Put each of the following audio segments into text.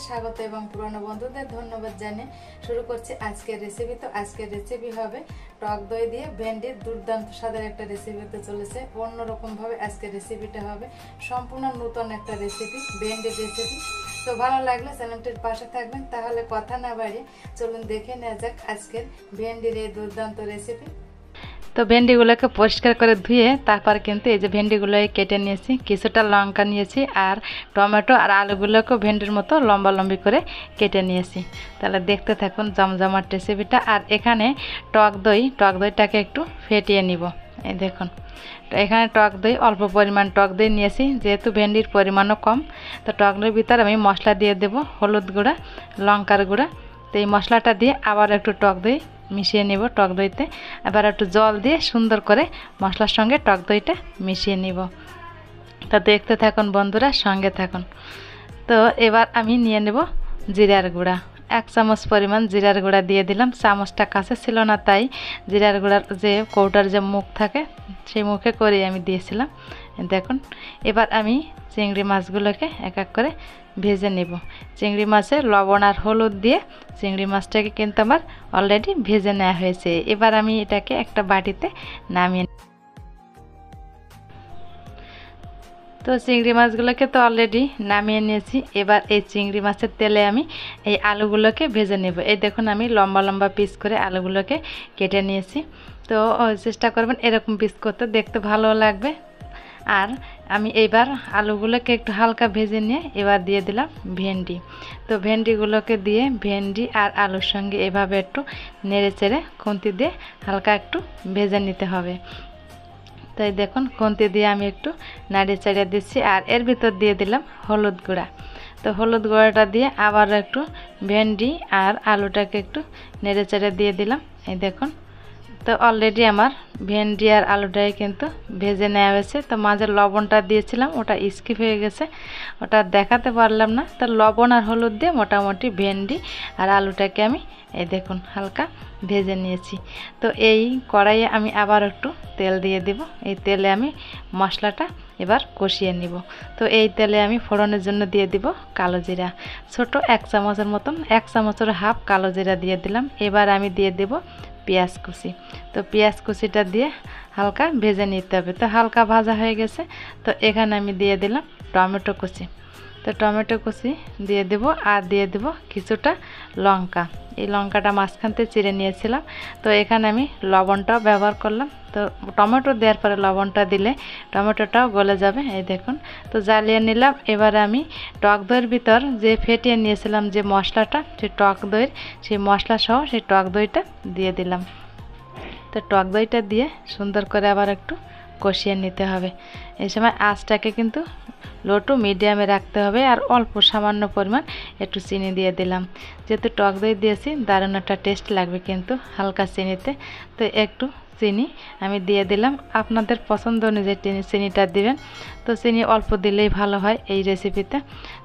স্বাগত এবং পুরনো বন্ধুদের ধন্যবাদ জানিয়ে শুরু করছি আজকের রেসিপি। তো আজকের রেসিপি হবে টক দই দিয়ে ভেন্ডির দুর্দান্ত স্বাদের একটা রেসিপি হতে চলেছে। অন্যরকম ভাবে আজকের রেসিপিটা হবে, সম্পূর্ণ নতুন একটা রেসিপি, ভেন্ডির রেসিপি। তো ভালো লাগলে চ্যানেলটির পাশে থাকবেন। তাহলে কথা না বাড়িয়ে চলুন দেখে নেওয়া যাক আজকের ভেন্ডির এই দুর্দান্ত রেসিপি। তো ভেন্ডিগুলোকে পরিষ্কার করে ধুয়ে তারপর কিন্তু এই যে ভেন্ডিগুলো কেটে নিয়েছি, কিছুটা লঙ্কা নিয়েছি আর টমেটো আর আলুগুলোকে ভেন্ডির মতো লম্বা লম্বি করে কেটে নিয়েছি। তাহলে দেখতে থাকুন জমজমাট রেসিপিটা। আর এখানে টক দইটাকে একটু ফেটিয়ে নিব। এই দেখুন, তো এখানে টক দই অল্প পরিমাণ টক দই নিয়েছি, যেহেতু ভেন্ডির পরিমাণও কম। তো টক দইয়ের ভিতরে আমি মশলা দিয়ে দেব, হলুদ গুঁড়া, লঙ্কার গুঁড়া। তো এই মশলাটা দিয়ে আবার একটু টক দই মিশিয়ে নেব। টক দইতে এবার একটু জল দিয়ে সুন্দর করে মশলার সঙ্গে টক দইটা মিশিয়ে নিব। তা দেখতে থাকুন বন্ধুরা, সঙ্গে থাকুন। তো এবার আমি নিয়ে নেব জিরার গুঁড়া, 1 চামচ পরিমাণ জিরার গুঁড়া দিয়ে দিলাম। চামচটা কাছে ছিল না, তাই জিরার গুঁড়ার যে কৌটার যে মুখ থাকে সেই মুখে করে আমি দিয়েছিলাম। দেখুন, এবার আমি চিংড়ি মাছগুলোকে এক এক করে ভেজে নেব। চিংড়ি মাছে লবণ আর হলুদ দিয়ে চিংড়ি মাছটাকে কিন্তু আমার অলরেডি ভেজে নেওয়া হয়েছে। এবার আমি এটাকে একটা বাটিতে নামিয়ে, তো চিংড়ি মাছগুলোকে তো অলরেডি নামিয়ে নিয়েছি। এবার এই চিংড়ি মাছের তেলে আমি এই আলুগুলোকে ভেজে নেব। এই দেখুন, আমি লম্বা লম্বা পিস করে আলুগুলোকে কেটে নিয়েছি। তো চেষ্টা করবেন এরকম পিস করতে, দেখতে ভালো লাগবে। আর আমি এইবার আলুগুলোকে একটু হালকা ভেজে নিয়ে এবার দিয়ে দিলাম ভেন্ডি। তো ভেন্ডিগুলোকে দিয়ে ভেন্ডি আর আলুর সঙ্গে এভাবে একটু নেড়ে চেড়ে খুন্তি দিয়ে হালকা একটু ভেজে নিতে হবে। তো এই দেখুন, খুন্তি দিয়ে আমি একটু নাড়িয়ে চাড়িয়ে দিচ্ছি। আর এর ভিতর দিয়ে দিলাম হলুদ গুঁড়া। তো হলুদ গুঁড়াটা দিয়ে আবার একটু ভেন্ডি আর আলুটাকে একটু নেড়ে চেড়ে দিয়ে দিলাম। এই দেখুন, তো অলরেডি আমার ভেন্ডি আর আলুটাই কিন্তু ভেজে নেওয়া হয়েছে। তো মাঝে লবণটা দিয়েছিলাম, ওটা স্কিপ হয়ে গেছে, ওটা দেখাতে পারলাম না। তো লবণ আর হলুদ দিয়ে মোটামুটি ভেন্ডি আর আলুটাকে আমি এই দেখুন হালকা ভেজে নিয়েছি। তো এই কড়াইয়ে আমি আবার একটু তেল দিয়ে দিব। এই তেলে আমি মশলাটা এবার কষিয়ে নিব। তো এই তেলে আমি ফোড়নের জন্য দিয়ে দিব কালো জিরা, ছোট 1 চামচের মতন, 1 চামচের হাফ কালো জিরা দিয়ে দিলাম। এবার আমি দিয়ে দেব পেঁয়াজ কুচি। তো পেঁয়াজ কুচিটা দিয়ে হালকা ভেজে নিতে হবে। তো হালকা ভাজা হয়ে গেছে। তো এখানে আমি দিয়ে দিলাম টমেটো কুচি। তো টমেটো কুচি দিয়ে দেব আর দিয়ে দেব কিছুটা লঙ্কা। এই লঙ্কাটা মাঝখান থেকে চিড়ে নিয়েছিলাম। তো এখানে আমি লবণটাও ব্যবহার করলাম। তো টমেটো দেওয়ার পরে লবণটা দিলে টমেটোটাও গলে যাবে। এই দেখুন, তো জ্বালিয়ে নিলাম। এবারে আমি টক দইয়ের ভিতর যে ফেটিয়ে নিয়েছিলাম যে মশলাটা, সেই টক দইয়ের সেই মশলা সহ সেই টক দইটা দিয়ে দিলাম। তো টক দইটা দিয়ে সুন্দর করে আবার একটু কষিয়ে নিতে হবে। এই সময় আঁচটাকে কিন্তু লো টু মিডিয়ামে রাখতে হবে। আর অল্প সামান্য পরিমাণ একটু চিনি দিয়ে দিলাম, যেহেতু টক দই দিয়েছি দারুণ একটা টেস্ট লাগবে কিন্তু হালকা চিনিতে। তো একটু চিনি আমি দিয়ে দিলাম, আপনাদের পছন্দ অনুযায়ী চিনিটা দিবেন। তো চিনি অল্প দিলেই ভালো হয় এই রেসিপিতে।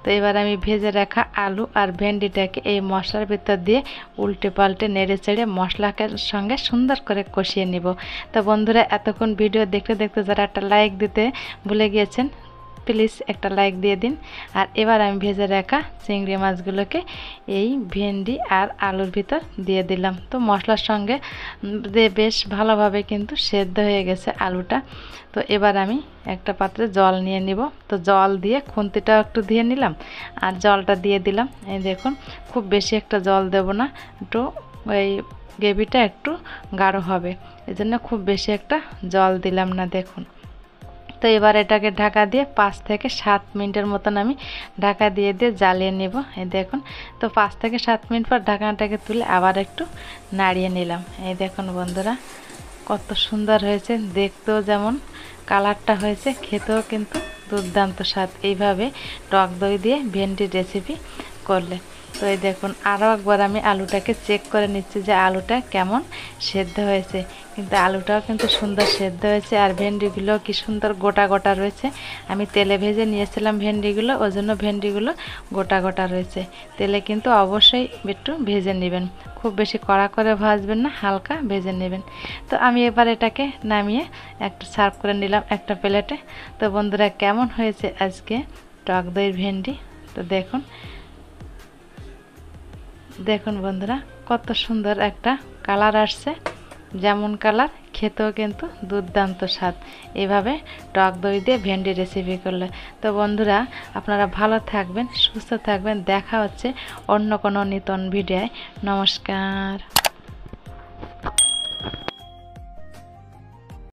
তো এবার আমি ভেজে রাখা আলু আর ভেন্ডিটাকে এই মশলার ভিতর দিয়ে উল্টে পাল্টে নেড়ে চেড়ে মশলার সঙ্গে সুন্দর করে কষিয়ে নিব। তো বন্ধুরা, এতক্ষণ ভিডিও দেখতে দেখতে যারা একটা লাইক দিতে ভুলে গিয়েছেন, প্লিজ একটা লাইক দিয়ে দিন। আর এবার আমি ভেজে রাখা চিংড়ি মাছগুলোকে এই ভেন্ডি আর আলুর ভিতর দিয়ে দিলাম। তো মশলার সঙ্গে দিয়ে বেশ ভালোভাবে কিন্তু সেদ্ধ হয়ে গেছে আলুটা। তো এবার আমি একটা পাত্রে জল নিয়ে নিব। তো জল দিয়ে খুন্তিটাও একটু দিয়ে নিলাম আর জলটা দিয়ে দিলাম। এই দেখুন, খুব বেশি একটা জল দেব না, একটু ওই গ্রেভিটা একটু গাঢ় হবে, এজন্য খুব বেশি একটা জল দিলাম না। দেখুন, তো এবার এটাকে ঢাকা দিয়ে 5 থেকে 7 মিনিটের মতন আমি ঢাকা দিয়ে জ্বালিয়ে নেব। এই দেখুন, তো 5 থেকে 7 মিনিট পর ঢাকনাটাকে তুলে আবার একটু নাড়িয়ে নিলাম। এই দেখুন বন্ধুরা, কত সুন্দর হয়েছে, দেখতেও যেমন কালারটা হয়েছে, খেতেও কিন্তু দুর্দান্ত স্বাদ এইভাবে টক দই দিয়ে ভেন্ডির রেসিপি করলে। তো এই দেখুন, আরও একবার আমি আলুটাকে চেক করে নিচ্ছি যে আলুটা কেমন সেদ্ধ হয়েছে। কিন্তু আলুটাও কিন্তু সুন্দর সেদ্ধ হয়েছে আর ভেন্ডিগুলো কি সুন্দর গোটা গোটা রয়েছে। আমি তেলে ভেজে নিয়েছিলাম ভেন্ডিগুলো, ওই জন্য ভেন্ডিগুলো গোটা গোটা রয়েছে। তেলে কিন্তু অবশ্যই একটু ভেজে নেবেন, খুব বেশি কড়া করে ভাজবেন না, হালকা ভেজে নেবেন। তো আমি এবার এটাকে নামিয়ে একটু সার্ভ করে নিলাম একটা প্লেটে। তো বন্ধুরা, কেমন হয়েছে আজকে টক দইয়ের ভেন্ডি? তো দেখুন, দেখুন বন্ধুরা কত সুন্দর একটা কালার আসছে, যেমন কালার খেতেও কিন্তু দুর্দান্ত স্বাদ এভাবে টক দই দিয়ে ভেন্ডি রেসিপি করলে। তো বন্ধুরা আপনারা ভালো থাকবেন, সুস্থ থাকবেন, দেখা হচ্ছে অন্য কোনো নতুন ভিডিওয়। নমস্কার।